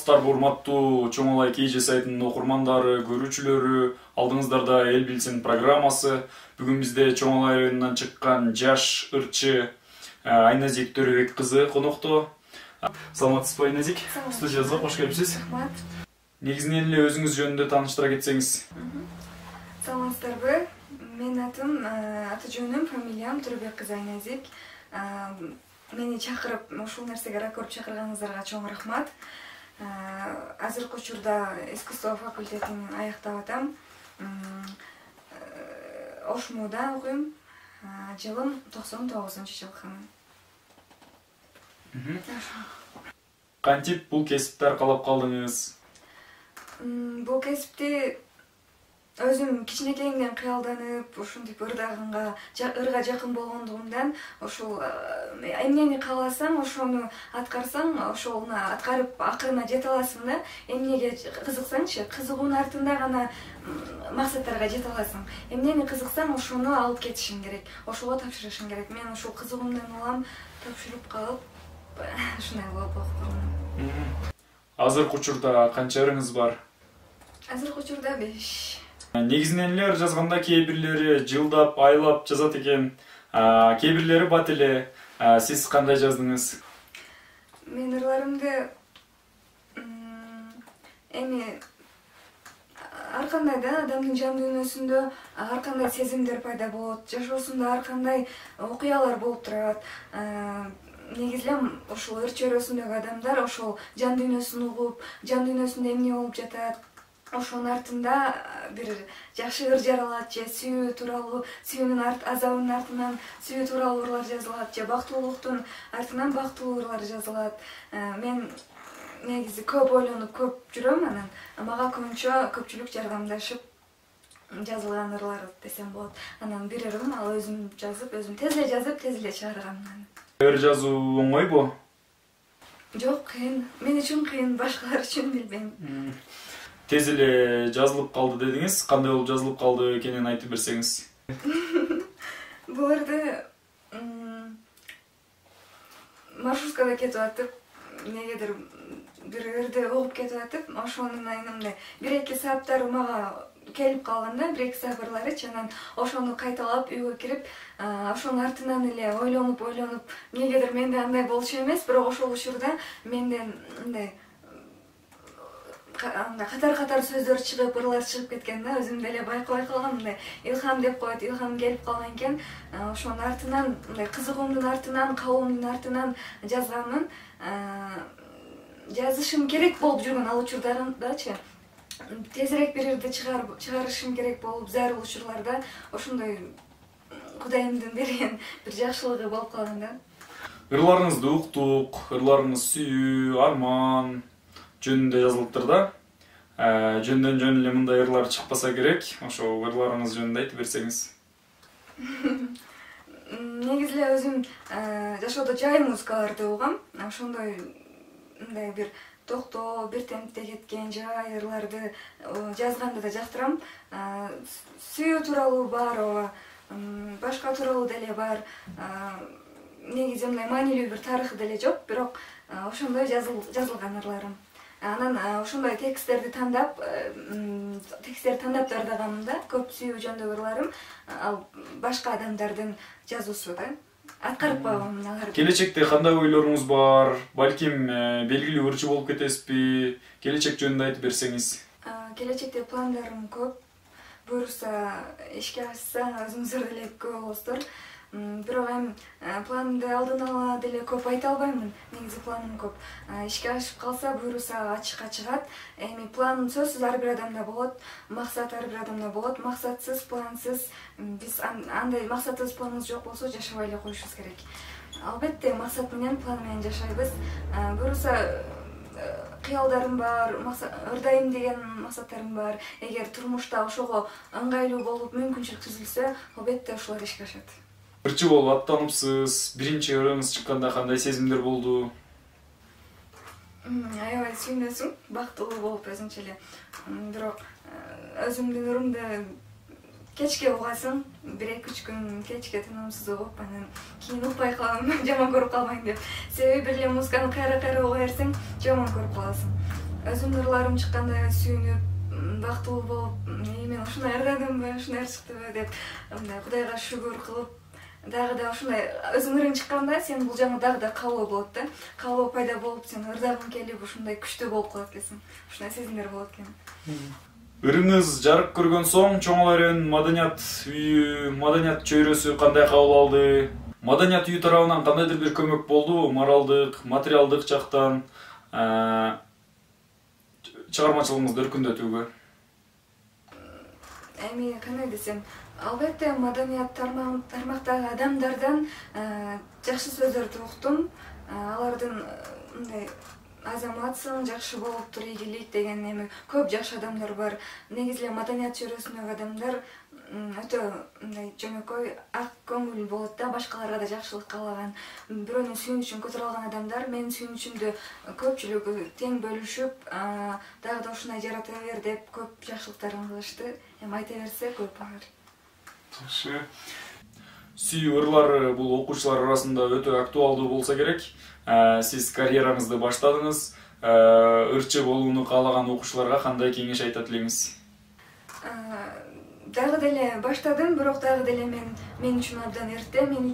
Армысыздар урматтуу Чоң Алай KG сайтынын окурмандары, көрүүчүлөрү, алдыңыздарда Эл билсин программасы. Бүгүн бизде Чоң Алай районунан чыккан жаш ырчы Айназик Төрөбек кызы конокто. Саламатсызбы Айназик? Студиябызга кош келипсиз. Рахмат. Негизинен эле өзүңүз жөнүндө тааныштыра кетсеңиз. Саламатсыздарбы? Менин атым, аты жөнүм, фамилиям Төрөбек кызы Айназик. Мени чакырып, ушул нерсеге ракорд чакырганыңыздарга чоң рахмат. Азыркы учурда искусство факультетин аяктап атам. Ошмуда окуйм. Жылым 99-жылкымын. Кантип бул кесипти аркалап калдыңыз? Бул кесипти өзүм кичинекейимден кыялданып, ушинтип ырга жакын болгондугумдан, ошол эмнени кааласаң, ошону аткарсаң, ошону аткарып акырына жете аласың да. Эмнеге кызыксаңчы, кызыгуунун артында гана максаттарга жете аласың. Эмнени кызыксаң, ошону алып кетишиң керек, ошого тапшырышың керек. Мен ушул кызыгуумдан улам тапшырып калып, ушундай болуп калдым. Азыркы учурда канча ырыңыз бар? Азыркы учурда 5. Негизинен эле ыр жазганда кээ бирлери жылдап, айлап жазат экен. Кээ бирлери бат эле. Сиз кандай жаздыңыз? Мен ырларымды эми ар кандай да адамдын жан дүйнөсүндө ар кандай сезимдер пайда болот, жашоосунда ар кандай окуялар болуп турат. Негизи эле ушул ыр чөйрөсүндөгү адамдар ошол жан дүйнөсүн угуп, жан дүйнөсүндө эмне болуп жатат, ошонун артында бир жакшы ыр жаралат, же сүйүү тууралуу, сүйүүнүн азабынын артынан сүйүү тууралуу ырлар жазылат, же бактылуулуктун артынан бактылуу ырлар жазылат. Мен негизи көп ойлонуп, көп жүрөм, анан мага көпчүлүк жардамдашып жазылган ырлар десем болот. Анан бир ырым ал өзүм жазып, өзүм тез эле жазып, тез эле чыгаргам. Ыр жазуу оңойбу? Жок, кыйын. Мен үчүн кыйын, башкалар үчүн билбейм. Тез эле жазылып калды дедиңиз. Кандай болуп жазылып калды экенин айтып берсеңиз. Бул ырды маршруткада кетип атып, негедир бир ырды угуп кетип атып, ошонун айнымда 1-2 сааттары мага келип калганда, 1-2 саат ырларычы, анан ошону кайталап үйгө кирип, ошонун артынан эле ойлонуп, негедир менде андай болчу эмес, бирок ошол учурда менден мындай катар сөздөр чыгып, ырлар чыгып кеткен да, өзүм деле байкабай калгам, мындай илхам деп коет, илхам келип калган экен. Ошонун артынан, мындай кызыгуумдун артынан, кабылымдын артынан жазганмын. Жазышым керек болуп жүргөн ал учурдачы, тезирээк бир ырды чыгарышым керек болуп, зарыл учурларда ошондой Кудайымдын берген бир жакшылыгы болуп калган да. Ырларыңызды уктук, ырларыңыз сүйүү, арман жөнүндө жазылыптыр да. Жөндөн жөн эле мындай ырлар чыкпаса керек. Ошо ырларыңыз жөнүндө айтып берсеңиз. Негизи эле өзүм жашоодо жай музыкаларды угам. Ошондой мындай бир токтоо, бир темпте кеткен жай ырларды жазганды да жактырам. Сүйүү тууралуу бар, ооба. Башка тууралуу деле бар. Негизи мындай маанилүү бир тарыхы деле жок, бирок ошондой жазылган ырларым. Анан ошондой тексттерди тандап даярдагам да, көп сүйүү жөнүндө ырларым, ал башка адамдардын жазуусу да. Аткарып койгом аларды. Келечекте кандай ойлоруңуз бар? Балким белгилүү ырчы болуп кетесизби? Келечек жөнүндө айтып берсеңиз. Келечекте пландарым көп. Буюрса, ишке ашса, өзүңүздөр деле көп болосуздар. Бирок эми планымды алдын ала деле көп айта албаймын. Негизи планым көп. Ишке ашып калса, буюрса ачыкка чыгат. Эми план сөзсүз ар бир адамда болот, максат ар бир адамда болот. Максатсыз, плансыз, биз андай максатсыз, планыбыз жок болсо жашабай эле коюшубуз керек. Албетте максат менен, план менен жашайбыз. Буюрса кыялдарым бар, ырдайм деген максаттарым бар. Эгер турмушта ошого ыңгайлуу болуп, мүмкүнчүлүк түзүлсө, албетте ошолор ишке ашат. Ырчы болуп аттаныпсыз. Биринчи ырыңыз чыкканда кандай сезимдер болду? Аябай сүйүнөсүң, бактылуу болуп өзүнчө эле. Бирок өзүмдүн ырымды кечке угасың, 1-2 күн кечке тынымсыз угуп, анан кийин укпай калам, жаман көрүп калбайын деп. Себеби бир эле музыканы кайра уга берсең, жаман көрүп каласың. өзүмдүн ырларым чыкканда сүйүнүп, бактылуу болуп, мен ушундай ырдадымбы, ушундай чыктыбы деп мындай Кудайга шүгүр кылып, дагы да ушундай өзүңдүн ырың чыкканда сен бул жаңы дагы да каалоо болот да. Каалоо пайда болуп, сен ырдагың келип, ушундай күчтүү болуп калат экенсиң. Ушундай сезимдер болот экен. Ырыңыз жарык көргөн соң Чоңол айрым маданият үйү, маданият чөйрөсү кандай кабыл алды? Маданият үйү тарабынан кандайдыр бир көмөк болду, моралдык, материалдык жактан чыгармачылыгыңызды өркүндөтүүгө? Эми кандай десем, албетте маданият тармактагы адамдардан жакшы сөздөрдү уктум. Алардын мындай азаматсың, жакшы болуптур, ийгилик деген эми көп жакшы адамдар бар. Негизи эле маданият чөйрөсүндөгү адамдар өтө мындай жөнөкөй, ак көңүл болот да, башкаларга да жакшылык каалаган, бирөөнүн сүйүнүчүн көтөрө алган адамдар менин сүйүнүчүмдү көпчүлүгү тең бөлүшүп, дагы да ушундай жарата бер деп көп жакшылыктарын кылышты. Эми айта берсе көп бар. Жакшы. Сүйүү ырлары бул окуучулар арасында өтө актуалдуу болсо керек. Сиз карьераңызды баштадыңыз. Ырчы болууну каалаган окуучуларга кандай кеңеш айтат элеңиз? Дагы деле баштадым, бирок дагы деле мен үчүн абдан эрте, мен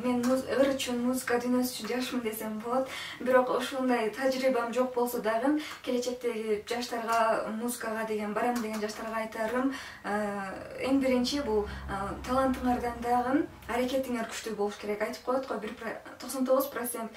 ыр үчүн, музыка дүйнөсү үчүн жашмын десем болот. Бирок ошондой тажрыйбам жок болсо дагы келечектеги жаштарга, музыкага деген барам деген жаштарга айтарым, эң биринчи бул талантыңардан дагы аракетиңер күчтүү болуш керек. Айтып коет го, 99%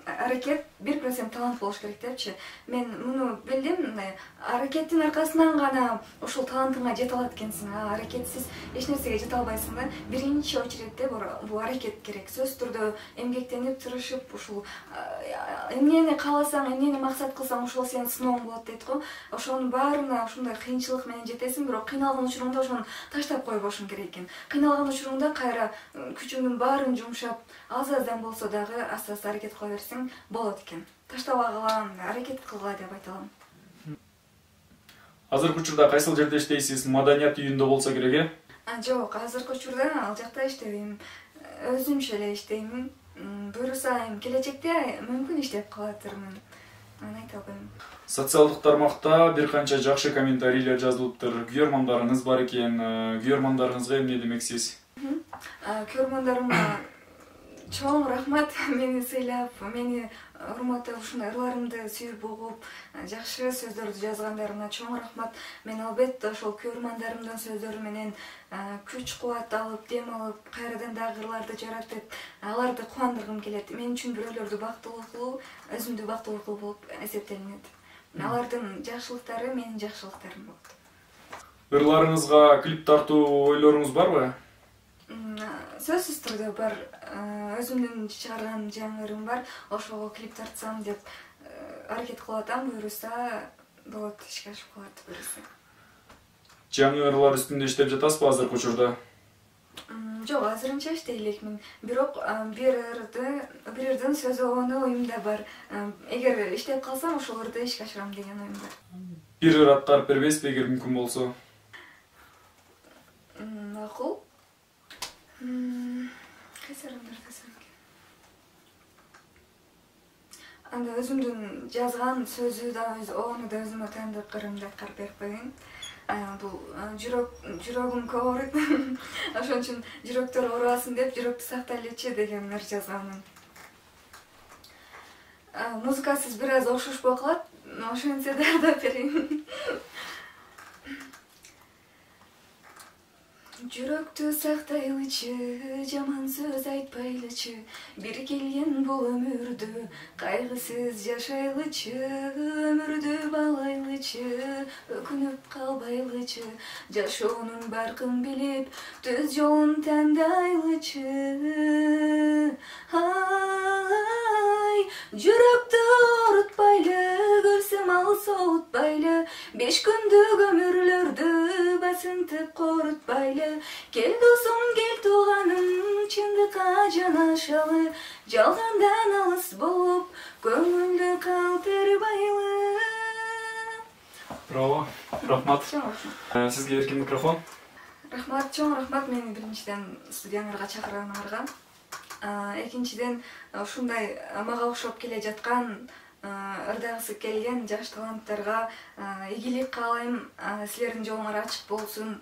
аракет, 1% талант болуш керек депчи. Мен муну билдим, аракеттин аркасынан гана ушул талантыңа жете алат экенсиң. Аракетсиз эч нерсеге жете албайсың да. Биринчи очередте бул аракет керек. Сөзсүз түрдө эмгектенип, тырышып, ушул эмнени кааласаң, эмнени максат кылсаң, ошол сенин сыноң болот дейт го. Ошонун баарына ушундай кыйынчылык менен жетесиң, бирок кыйналган учуруңда ошону таштап койбошуң керек экен. Кыйналган учуруңда кайра күчүңдүн баарын жумшап, аз-аздан болсо дагы аса-аса аракет кыла берсең болот экен. Таштабагыла, аракет кылгыла деп айта алам. Азыркы учурда кайсыл жерде иштейсиз? Маданият үйүндө болсо керек, э? Жок, азыркы учурда ал жакта иштебейм. Өзүмчө эле иштейм. Буюрса, келечекте мүмкүн иштеп калатырмын. Аны айта албайм. Социалдык тармакта бир канча жакшы комментарийлер жазылыптыр. Күйөрмандарыңыз бар экен. Күйөрмандарыңызга эмне демексиз? Күйөрмандарыма чоң рахмат, мени сыйлап, мени урматтап, ушундай ырларымды сүйүп угуп, жакшы сөздөрдү жазгандарына чоң рахмат. Мен албетте ошол күйөрмандарымдын сөздөрү менен күч кубат алып, дем алып, кайрадан дагы ырларды жаратып, аларды кубандыргым келет. Мен үчүн бирөөлөрдү бактылуу кылуу, өзүмдү бактылуу кылуу болуп эсептелинет. Алардын жакшылыктары менин жакшылыктарым болот. Ырларыңызга клип тартуу ойлоруңуз барбы? Сөзсүз түрдө бар. Өзүмдүн чыгарган жаңы ырым бар. Ошого клип тартсам деп аракет кылып атам. Буюрса болот, ишке ашып калат буюрса. Жаңы ырлар үстүндө иштеп жатасызбы азыркы учурда? Жок, азырынча иштей элекмин. Бирок бир ырдын сөзү оюмда бар. Эгер иштеп калсам, ошол ырды ишке ашырам деген оюм бар. Бир ыр аткарып бербейсизби, эгер мүмкүн болсо? Макул. Кайсы ырымдар десем экен? Анда өзүмдүн жазган сөзү да, ону да өзүмө тандык ырымды аткарып берип коеюн. Бул жүрөгүм көп ооруйт. Ошон үчүн жүрөктөр оорубасын деп, жүрөктү сактайлычы деген ыр жазганмын. Музыкасыз бир аз окшошпой калат, ошентсе да ырдап берейин. Жүрөктү сактайлычы, жаман сөз айтпайлычы, бир келген бул өмүрдө кайгысыз жашайлычы, өмүрдү баалайлычы, өкүнүп калбайлычы, жашоонун баркын билип, түз жолун тандайлычы. Жүрөктү оорутпайлы, көрсөм ал соотпайлы, 5 күндүк өмүрлөрдү басынтып корутпайлы. Кел досум, кел тууганым, чындыкка жанашалы, жалгандан алыс болуп, көңүлдү калтырбайлы. Браво, рахмат. Сизге эркин микрофон. Рахмат, чоң рахмат мени биринчиден студияңарга чакырганыңарга. Экинчиден ушундай мага окшоп келе жаткан ырдагысы келген жаш таланттарга ийгилик каалайм. Силердин жолуңар ачык болсун.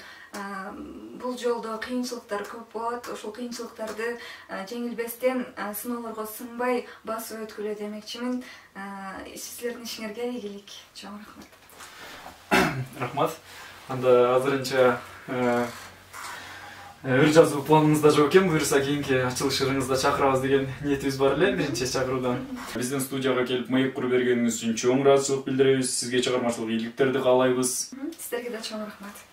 Бул жолдо кыйынчылыктар көп болот. Ошол кыйынчылыктарды жеңилбестен, сыноолорго сынбай басып өткүлө демекчимин. Силердин ишиңерге ийгилик. Чоң рахмат. Рахмат. Анда азырынча ыр жазуу планыңызда жок экен, буюрса кийинки ачылыш ырыңызда чакырабыз деген ниетибиз бар эле биринчи чакыруудан. Биздин студияга келип маек куруп бергениңиз үчүн чоң ыраазычылык билдиребиз. Сизге чыгармачылык ийгиликтерди каалайбыз. Сиздерге да чоң рахмат.